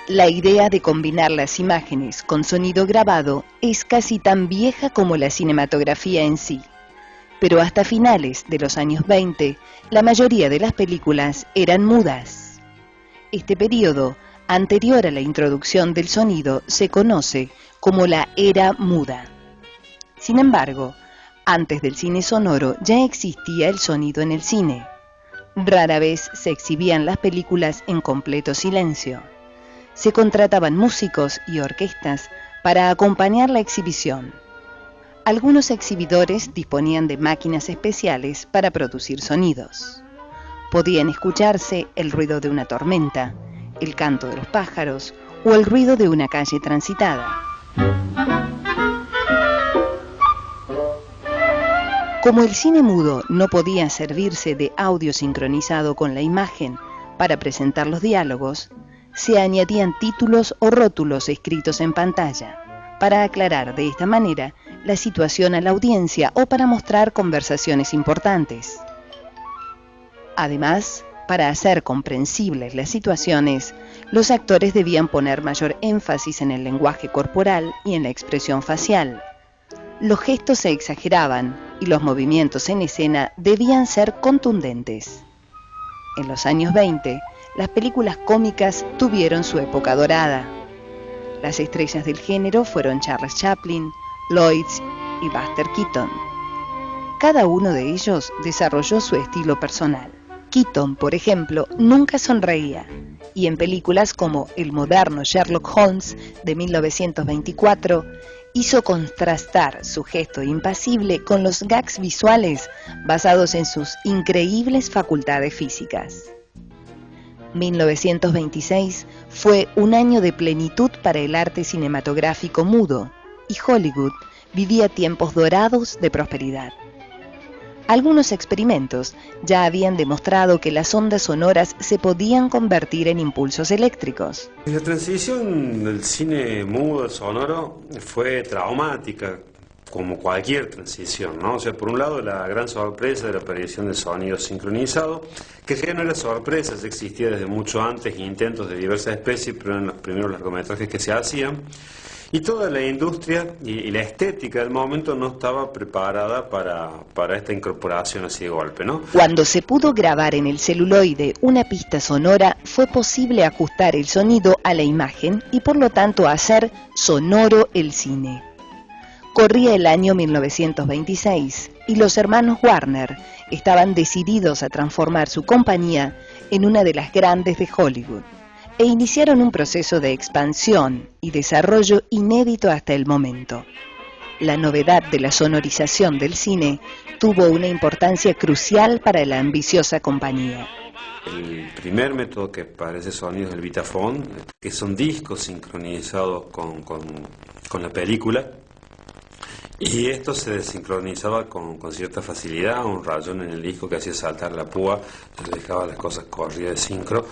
La idea de combinar las imágenes con sonido grabado es casi tan vieja como la cinematografía en sí. Pero hasta finales de los años 20, la mayoría de las películas eran mudas. Este periodo, anterior a la introducción del sonido, se conoce como la era muda. Sin embargo, antes del cine sonoro ya existía el sonido en el cine. Rara vez se exhibían las películas en completo silencio. Se contrataban músicos y orquestas para acompañar la exhibición. Algunos exhibidores disponían de máquinas especiales para producir sonidos. Podían escucharse el ruido de una tormenta, el canto de los pájaros o el ruido de una calle transitada. Como el cine mudo no podía servirse de audio sincronizado con la imagen para presentar los diálogos, se añadían títulos o rótulos escritos en pantalla, para aclarar de esta manera la situación a la audiencia o para mostrar conversaciones importantes. Además, para hacer comprensibles las situaciones, los actores debían poner mayor énfasis en el lenguaje corporal y en la expresión facial. Los gestos se exageraban y los movimientos en escena debían ser contundentes. En los años 20, las películas cómicas tuvieron su época dorada. Las estrellas del género fueron Charles Chaplin, Lloyd y Buster Keaton. Cada uno de ellos desarrolló su estilo personal. Keaton, por ejemplo, nunca sonreía, y en películas como el moderno Sherlock Holmes de 1924, hizo contrastar su gesto impasible con los gags visuales basados en sus increíbles facultades físicas. 1926 fue un año de plenitud para el arte cinematográfico mudo, y Hollywood vivía tiempos dorados de prosperidad. Algunos experimentos ya habían demostrado que las ondas sonoras se podían convertir en impulsos eléctricos. La transición del cine mudo al sonoro fue traumática, como cualquier transición, ¿no? O sea, por un lado, la gran sorpresa de la aparición del sonido sincronizado, que ya no era sorpresa, ya existía desde mucho antes, intentos de diversas especies, pero eran los primeros largometrajes que se hacían. Y toda la industria y la estética del momento no estaba preparada para esta incorporación así de golpe, ¿no? Cuando se pudo grabar en el celuloide una pista sonora, fue posible ajustar el sonido a la imagen y por lo tanto hacer sonoro el cine. Corría el año 1926 y los hermanos Warner estaban decididos a transformar su compañía en una de las grandes de Hollywood, e iniciaron un proceso de expansión y desarrollo inédito hasta el momento. La novedad de la sonorización del cine tuvo una importancia crucial para la ambiciosa compañía. El primer método que aparece sonido es el Vitaphone, que son discos sincronizados con la película, y esto se desincronizaba con cierta facilidad, un rayón en el disco que hacía saltar la púa, dejaba las cosas corridas de sincro,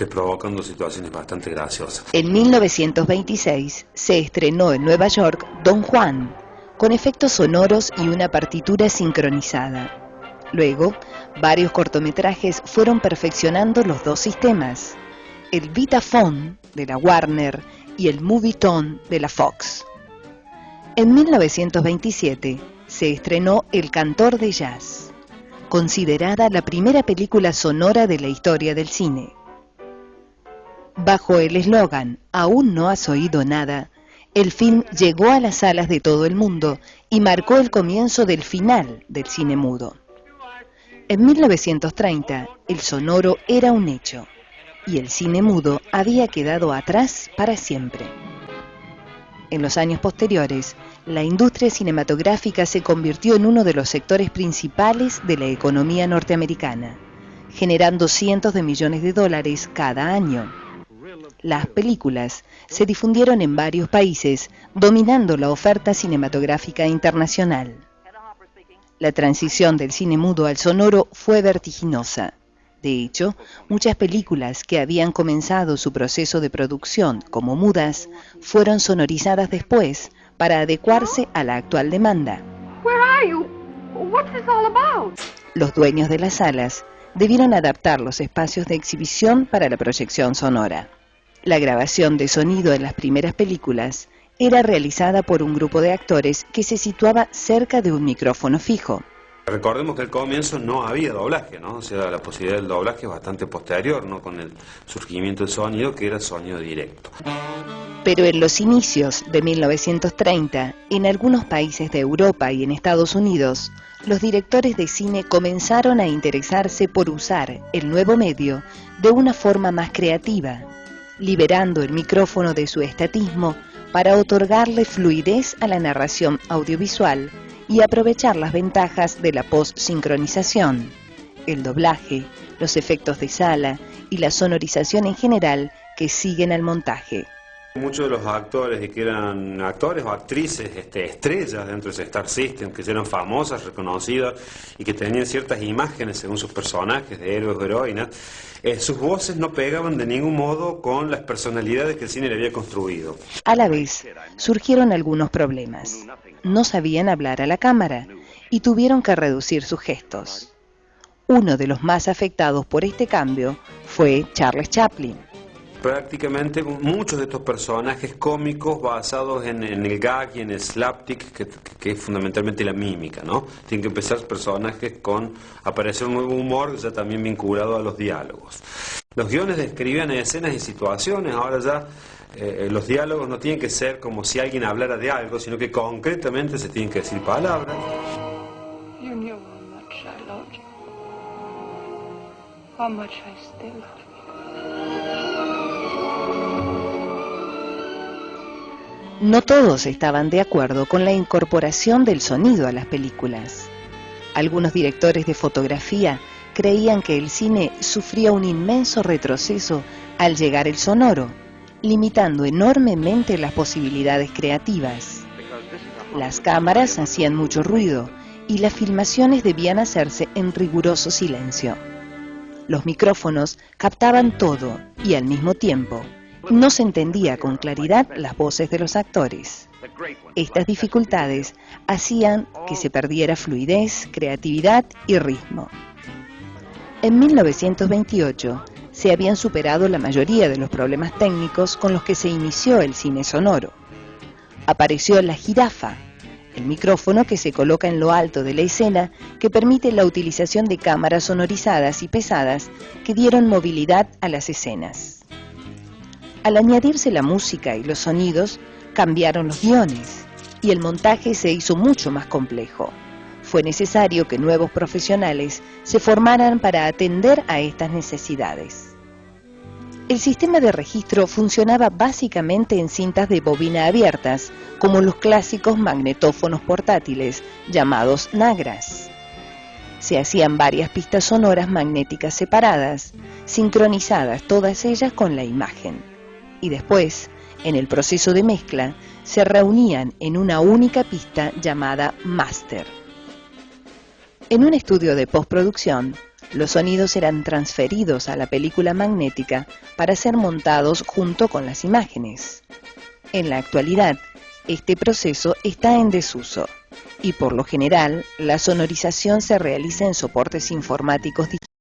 provocando situaciones bastante graciosas. En 1926 se estrenó en Nueva York Don Juan, con efectos sonoros y una partitura sincronizada. Luego, varios cortometrajes fueron perfeccionando los dos sistemas, el Vitaphone de la Warner y el Movietone de la Fox. En 1927 se estrenó El Cantor de Jazz, considerada la primera película sonora de la historia del cine. Bajo el eslogan "Aún no has oído nada", el film llegó a las salas de todo el mundo y marcó el comienzo del final del cine mudo. En 1930, el sonoro era un hecho, y el cine mudo había quedado atrás para siempre. En los años posteriores, la industria cinematográfica se convirtió en uno de los sectores principales de la economía norteamericana, generando cientos de millones de dólares cada año. Las películas se difundieron en varios países, dominando la oferta cinematográfica internacional. La transición del cine mudo al sonoro fue vertiginosa. De hecho, muchas películas que habían comenzado su proceso de producción como mudas fueron sonorizadas después para adecuarse a la actual demanda. Los dueños de las salas debieron adaptar los espacios de exhibición para la proyección sonora. La grabación de sonido en las primeras películas era realizada por un grupo de actores que se situaba cerca de un micrófono fijo. Recordemos que al comienzo no había doblaje, ¿no? O sea, la posibilidad del doblaje es bastante posterior, ¿no? Con el surgimiento del sonido, que era sonido directo. Pero en los inicios de 1930, en algunos países de Europa y en Estados Unidos, los directores de cine comenzaron a interesarse por usar el nuevo medio de una forma más creativa, liberando el micrófono de su estatismo para otorgarle fluidez a la narración audiovisual y aprovechar las ventajas de la post-sincronización, el doblaje, los efectos de sala y la sonorización en general que siguen al montaje. Muchos de los actores que eran actores o actrices estrellas dentro de ese Star System, que eran famosas, reconocidas y que tenían ciertas imágenes según sus personajes de héroes o heroínas, sus voces no pegaban de ningún modo con las personalidades que el cine le había construido. A la vez, surgieron algunos problemas. No sabían hablar a la cámara y tuvieron que reducir sus gestos. Uno de los más afectados por este cambio fue Charles Chaplin. Prácticamente muchos de estos personajes cómicos basados en el gag y en el slapstick, que es fundamentalmente la mímica, ¿no? Tienen que empezar personajes con aparecer un nuevo humor ya también vinculado a los diálogos. Los guiones describían escenas y situaciones, ahora ya los diálogos no tienen que ser como si alguien hablara de algo, sino que concretamente se tienen que decir palabras. You knew how much I loved you. How much I still love you. No todos estaban de acuerdo con la incorporación del sonido a las películas. Algunos directores de fotografía creían que el cine sufría un inmenso retroceso al llegar el sonoro, limitando enormemente las posibilidades creativas. Las cámaras hacían mucho ruido y las filmaciones debían hacerse en riguroso silencio. Los micrófonos captaban todo y al mismo tiempo no se entendía con claridad las voces de los actores. Estas dificultades hacían que se perdiera fluidez, creatividad y ritmo. En 1928 se habían superado la mayoría de los problemas técnicos con los que se inició el cine sonoro. Apareció la jirafa, el micrófono que se coloca en lo alto de la escena que permite la utilización de cámaras sonorizadas y pesadas que dieron movilidad a las escenas. Al añadirse la música y los sonidos, cambiaron los guiones y el montaje se hizo mucho más complejo. Fue necesario que nuevos profesionales se formaran para atender a estas necesidades. El sistema de registro funcionaba básicamente en cintas de bobina abiertas, como los clásicos magnetófonos portátiles, llamados nagras. Se hacían varias pistas sonoras magnéticas separadas, sincronizadas todas ellas con la imagen. Y después, en el proceso de mezcla, se reunían en una única pista llamada máster. En un estudio de postproducción, los sonidos eran transferidos a la película magnética para ser montados junto con las imágenes. En la actualidad, este proceso está en desuso y por lo general la sonorización se realiza en soportes informáticos digitales.